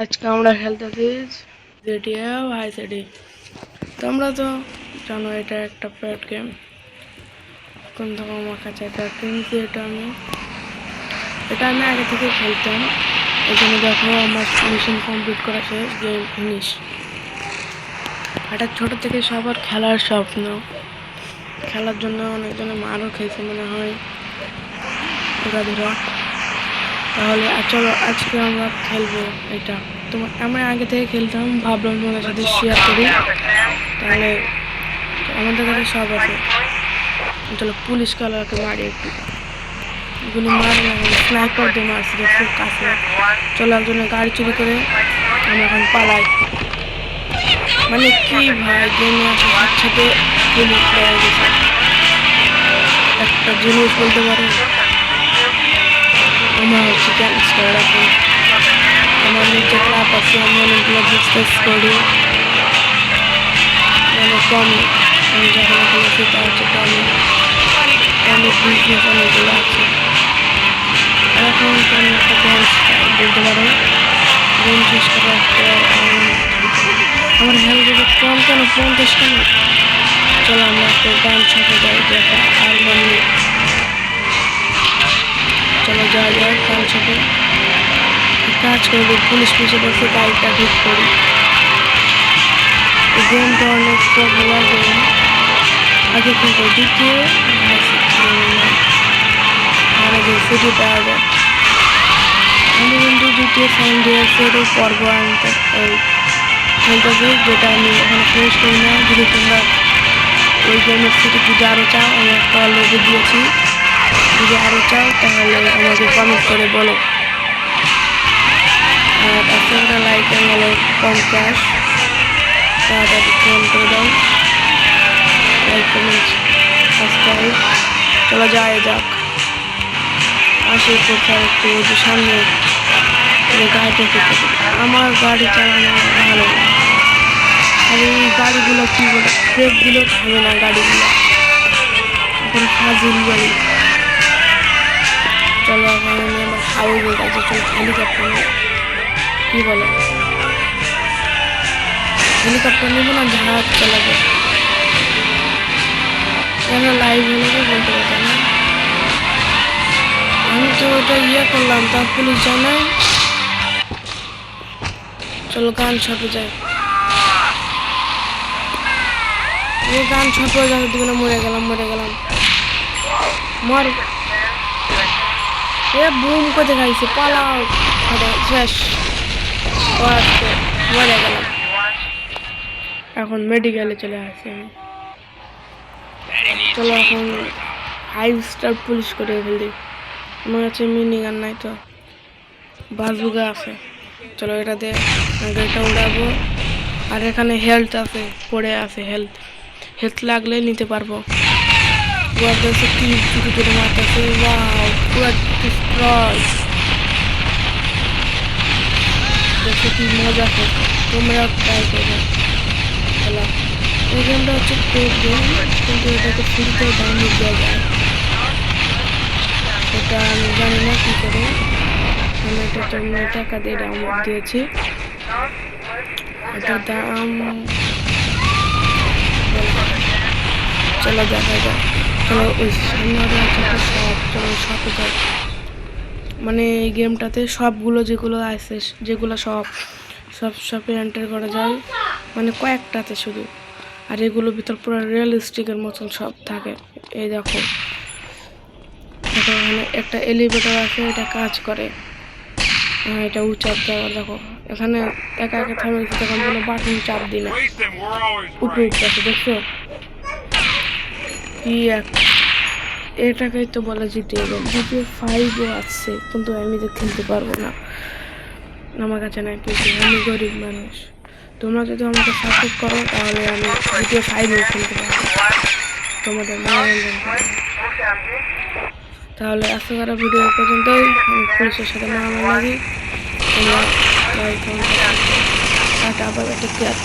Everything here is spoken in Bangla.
আজকে আমরা খেলতেছি GTA ভাইস সিটি। তোমরা তো জানো এটা একটা প্যাড গেম। কোন থেকে আমার কাছে এটা কিনছি, এটা আমি আগে থেকে খেলতাম। এই জন্য দেখো আমার মিশন কমপ্লিট করা শেষ, গেম ফিনিশ। এটা ছোট থেকে সবার খেলার স্বপ্ন, খেলার জন্য অনেকজনে মারও খেয়েছে মনে হয় ওরা ধরা। তাহলে চলো আজকে আমরা খেলবো এটা। আমরা আগে থেকে খেলতাম, ভাবলাম তোমাদের সাথে শেয়ার করি। তাহলে আমাদের কাছে সব আছে। চলো পুলিশ কালারকে মারি একটু, গুলি মার না, স্নাইপার দিয়ে মারছি খুব কাছে। চলো একজনের গাড়ি চুরি করে আমরা এখন পালাই। মানে কি ভাই, গেমে আসে সাথে পুলিশ লেগে গেছে। একটা জিনিস বলতে পারো, আমার হচ্ছে ক্যান্সার রাখুন। আমার নিচে ক্লাব আছে, আমি অনেকগুলো বিজনেস করি, মানে কমই। আমি যখন এখানে সেটা হচ্ছে কমই, অনেক বিজনেস অনেকগুলো আছে। আর এখন আমি একটা ড্যান্স বলতে পারো, গেম শেষ করার পর আমার হেলথ কম কেন 50 কেন। চলো আমরা একটা গান ছাপে যাই, যেটা আর মানে চলো যাওয়া যায় গান ছাপে। কাজ করে পুলিশ পিছিয়ে বসে গাড়িটা ঠিক করি। এই গেমটা অনেক পপুলার গেম, আগে কিন্তু দ্বিতীয় আর যে সিটি পাওয়া। আমি কিন্তু দ্বিতীয় ফাইন্ডিয়ার্সেরও পর্ব আনতে খেলতেছি, যেটা আমি এখানে ফিনিশ করি না। যদি তোমরা ওই গেমের সিটি যদি আরও চাও, আমি একটা অলরেডি দিয়েছি। যদি আরও চাও তাহলে আমাকে কমেন্ট করে বলো। আর একটা লাইক হলো 50, তাড়াতাড়ি ফোন করে দাও। Like comment subscribe. চলো যাই যাক, আসে কোথাও একটু যে সামনে গাড়িটা ফিরতে। আমার গাড়ি চালানো ভালো, আর এই গাড়িগুলো কী বলে, ব্রেকগুলো থামে না গাড়িগুলো, এখন ফাজিল গাড়ি। চলো এখন আমি আমার হাইওয়ে কাছে চলো, হেলিকপ্টার নিয়ে কী বলো, হেলিকপ্টার নেবো না জাহাজ চালাবো? কেন লাইভ হলে বলতে পারতাম না। আমি তো ওটা করলাম, তার পুলিশ জানাই। চলো গান ছাপে যাই, গান ছাপে যাওয়ার দিকে মরে গেলাম মর। এ বুম করে খাইছে, পালাও শেষ মরে গেলাম। এখন মেডিকেলে চলে আসছি আমি। চলো এখন 5 স্টার পুলিশ করে ফেলি। আমার কাছে মিনি গান নাই তো, বাজুগা আছে। চলো এটা দিয়ে গাড়িটা উড়াবো। আর এখানে হেলথ আছে, পড়ে আছে হেলথ লাগলে নিতে পারবো। কি চুরি করে মারতেছে, ওয়াও পুরো ডিস্ট্রয়। দেখো কি মজা করছে, তোমরা ট্রাই করবে। চলো এই গেমটা হচ্ছে পেড গেম, কিন্তু এটাকে ফ্রিতে ডাউনলোড দেওয়া যায়। এটা আমি জানি না কী করে, আমি এটা টাকা দিয়ে ডাউনলোড দিয়েছি। এটার দাম চলো দেখা যাক। চলো ওই সামনে শপ, চলো শপে যাই। মানে এই গেমটাতে সবগুলো যেগুলো আছে, যেগুলো সব শপে এন্টার করা যায়, মানে কয়েকটাতে শুধু। আর এগুলোর ভিতর পুরো রিয়েলিস্টিকের মতন সব থাকে। এই দেখো এখানে একটা এলিভেটর আছে, এটা কাজ করে। এটা উচাপ দেওয়ার, দেখো এখানে একা একা থামেছি, তখন কোনো বাটন চাপ দিই না, উপরে উঠতে আছে। দেখছো কি এটাকেই তো বলে জিটিএ গেম। জিটিএ 5ও আছে, কিন্তু আমি তো খেলতে পারবো না, আমার কাছে নাই পিসি, আমি গরিব মানুষ। তোমরা যদি আমাকে সাপোর্ট করো তাহলে আমি জিটিএ 5ও খেলতে পারবো, তোমাদের মনোরঞ্জন করবো। তাহলে আজকে করা ভিডিও পর্যন্তই। আমি পুলিশের সাথে মারামারি লাগি, তোমরা লাইক কমেন্ট টাটা, আবার টেক কেয়ার।